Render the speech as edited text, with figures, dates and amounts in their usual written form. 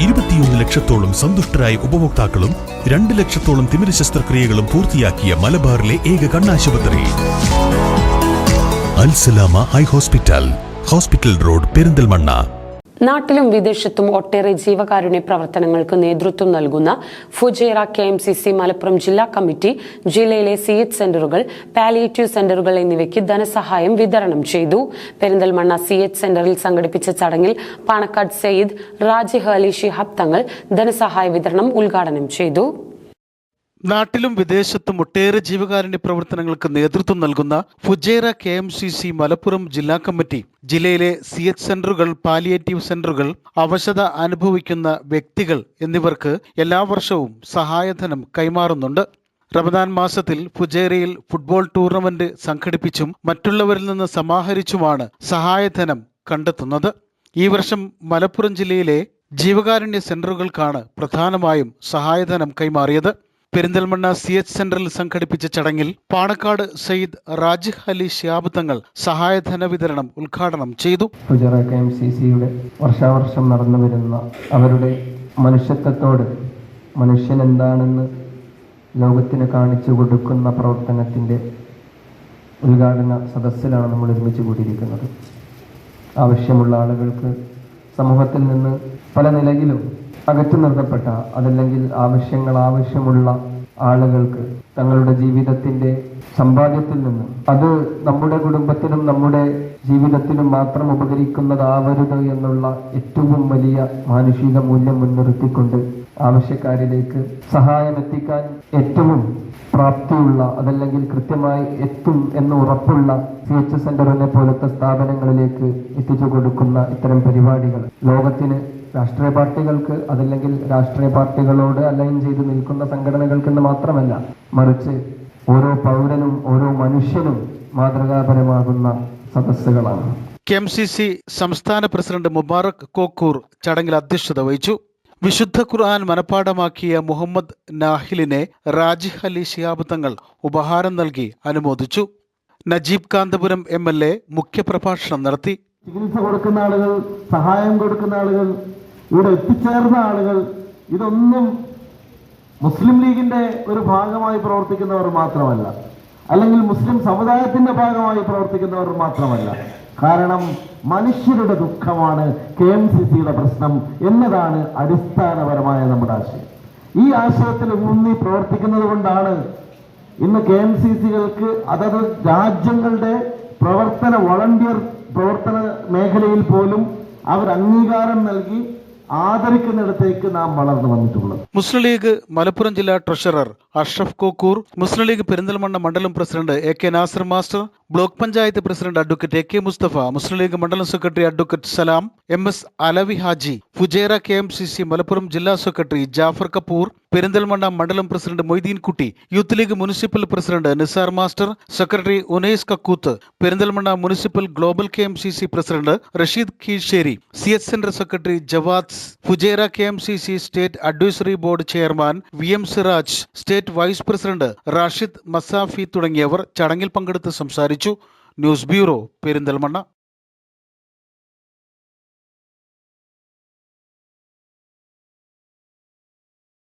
21 ലക്ഷത്തോളം സന്തുഷ്ടരായ ഉപഭോക്താക്കളും 2 ലക്ഷത്തോളം തിമിര ശസ്ത്രക്രിയകളും പൂർത്തിയാക്കിയ മലബാറിലെ ഏക കണ്ണാശുപത്രി Al Salama high hospital, hospital road, Perinthalmanna. നാട്ടിലും വിദേശത്തും ഒട്ടേറെ ജീവകാരുണ്യ പ്രവർത്തനങ്ങൾക്ക് നേതൃത്വം നൽകുന്ന ഫുജൈറ KMCC മലപ്പുറം ജില്ലാ കമ്മിറ്റി ജില്ലയിലെ CH സെന്ററുകൾ, പാലിയേറ്റീവ് സെന്ററുകൾ എന്നിവയ്ക്ക് ധനസഹായം വിതരണം ചെയ്തു. പെരിന്തൽമണ്ണ CH സെന്ററിൽ സംഘടിപ്പിച്ച ചടങ്ങിൽ പാണക്കാട് സയ്യിദ് റാജിഹ് അലി ശിഹാബ് തങ്ങൾ ധനസഹായ വിതരണം ഉദ്ഘാടനം ചെയ്തു. നാട്ടിലും വിദേശത്തും ഒട്ടേറെ ജീവകാരുണ്യ പ്രവർത്തനങ്ങൾക്ക് നേതൃത്വം നൽകുന്ന ഫുജൈറ KMCC മലപ്പുറം ജില്ലാ കമ്മിറ്റി ജില്ലയിലെ CH സെന്ററുകൾ, പാലിയേറ്റീവ് സെന്ററുകൾ, അവശത അനുഭവിക്കുന്ന വ്യക്തികൾ എന്നിവർക്ക് എല്ലാ വർഷവും സഹായധനം കൈമാറുന്നുണ്ട്. റമദാൻ മാസത്തിൽ ഫുജൈറയിൽ ഫുട്ബോൾ ടൂർണമെന്റ് സംഘടിപ്പിച്ചും മറ്റുള്ളവരിൽ നിന്ന് സമാഹരിച്ചുമാണ് സഹായധനം കണ്ടെത്തുന്നത്. ഈ വർഷം മലപ്പുറം ജില്ലയിലെ ജീവകാരുണ്യ സെന്ററുകൾക്കാണ് പ്രധാനമായും സഹായധനം കൈമാറിയത്. പെരിന്തൽമണ്ണ CH സെന്ററിൽ സംഘടിപ്പിച്ച ചടങ്ങിൽ പാണക്കാട് സയ്യിദ് റാജിഹ് അലി ശിഹാബ് തങ്ങൾ സഹായധന വിതരണം ഉദ്ഘാടനം ചെയ്തു. ഫുജൈറ KMCCയുടെ വർഷാവർഷം നടന്നു വരുന്ന അവരുടെ മനുഷ്യത്വത്തോട്, മനുഷ്യൻ എന്താണെന്ന് ലോകത്തിന് കാണിച്ചു കൊടുക്കുന്ന പ്രവർത്തനത്തിൻ്റെ ഉദ്ഘാടന സദസ്സിലാണ് നമ്മൾ ഒരുമിച്ച് കൂടിയിരിക്കുന്നത്. ആവശ്യമുള്ള ആളുകൾക്ക് സമൂഹത്തിൽ നിന്ന് പല നിലയിലും അകറ്റി നിർത്തപ്പെട്ട, അതല്ലെങ്കിൽ ആവശ്യമുള്ള ആളുകൾക്ക് തങ്ങളുടെ ജീവിതത്തിൻ്റെ സമ്പാദ്യത്തിൽ നിന്ന് അത് നമ്മുടെ കുടുംബത്തിനും നമ്മുടെ ജീവിതത്തിനും മാത്രം ഉപകരിക്കുന്നതാവരുത് എന്നുള്ള ഏറ്റവും വലിയ മാനുഷിക മൂല്യം മുൻനിർത്തിക്കൊണ്ട് ആവശ്യക്കാരിലേക്ക് സഹായം എത്തിക്കാൻ ഏറ്റവും പ്രാപ്തിയുള്ള, അതല്ലെങ്കിൽ കൃത്യമായി എത്തും എന്ന് ഉറപ്പുള്ള CH സെന്ററിനെ പോലത്തെ സ്ഥാപനങ്ങളിലേക്ക് എത്തിച്ചു കൊടുക്കുന്ന ഇത്തരം പരിപാടികൾ ലോകത്തിന്, രാഷ്ട്രീയ പാർട്ടികൾക്ക്, അതല്ലെങ്കിൽ രാഷ്ട്രീയ പാർട്ടികളോട് അലൈൻ ചെയ്ത് നിൽക്കുന്ന സംഘടനകൾക്കെന്ന് മാത്രമല്ല, മറിച്ച് ഓരോ പൗരനും ഓരോ മനുഷ്യനും മാതൃകാപരമാകുന്ന സദസ്സുകളാണ്. KMCC സംസ്ഥാന പ്രസിഡന്റ് മുബാറക് കോക്കൂർ ചടങ്ങിൽ അധ്യക്ഷത വഹിച്ചു. വിശുദ്ധ ഖുർആൻ മനഃപ്പാഠമാക്കിയ മുഹമ്മദ് നാഹിലിനെ റാജിഹ് അലി ശിഹാബ് തങ്ങൾ ഉപഹാരം നൽകി അനുമോദിച്ചു. നജീബ് കാന്തപുരം MLA മുഖ്യപ്രഭാഷണം നടത്തി. ചികിത്സ കൊടുക്കുന്ന ആളുകൾ, സഹായം കൊടുക്കുന്ന ആളുകൾ, ഇവിടെ എത്തിച്ചേർന്ന ആളുകൾ, ഇതൊന്നും മുസ്ലിം ലീഗിന്റെ ഒരു ഭാഗമായി പ്രവർത്തിക്കുന്നവർ മാത്രമല്ല, അല്ലെങ്കിൽ മുസ്ലിം സമുദായത്തിന്റെ ഭാഗമായി പ്രവർത്തിക്കുന്നവർ മാത്രമല്ല. കാരണം മനുഷ്യരുടെ ദുഃഖമാണ് KMCCയുടെ പ്രശ്നം എന്നതാണ് അടിസ്ഥാനപരമായ നമ്മുടെ ആശയം. ഈ ആശയത്തിൽ ഊന്നി പ്രവർത്തിക്കുന്നത് കൊണ്ടാണ് ഇന്ന് KMCCകൾക്ക് അതത് രാജ്യങ്ങളുടെ വളണ്ടിയർ പ്രവർത്തന മേഖലയിൽ പോലും അവർ അംഗീകാരം നൽകി ആദരിക്കുന്നിടത്തേക്ക് നാം വളർന്നു വന്നിട്ടുള്ളത്. മുസ്ലിം ലീഗ് മലപ്പുറം ജില്ലാ ട്രഷറർ അഷ്റഫ് കോക്കൂർ, മുസ്ലിം ലീഗ് പെരിന്തൽമണ്ണ മണ്ഡലം president AK Nasar master, block panchayat president advocate AK Musthafa, Muslim League മണ്ഡലം secretary advocate Salam, MS Alavi Haji, Fujairah KMCC Malappuram ജില്ലാ സെക്രട്ടറി ജാഫർ കപൂർ, പെരിന്തൽമണ്ണ മണ്ഡലം president Moideen Kutty, Youth League municipal president Nisar master, secretary Unais Kakkooth, Perinthalmanna municipal global KMCC president Rasheed Keezhssery, CH centre secretary Jawad, Fujairah KMCC state advisory board chairman VM Siraj, state vice president Rashid Masafi തുടങ്ങിയവർ ചടങ്ങിൽ പങ്കെടുത്ത് സംസാരിച്ചു. News bureau, Perinthalmanna.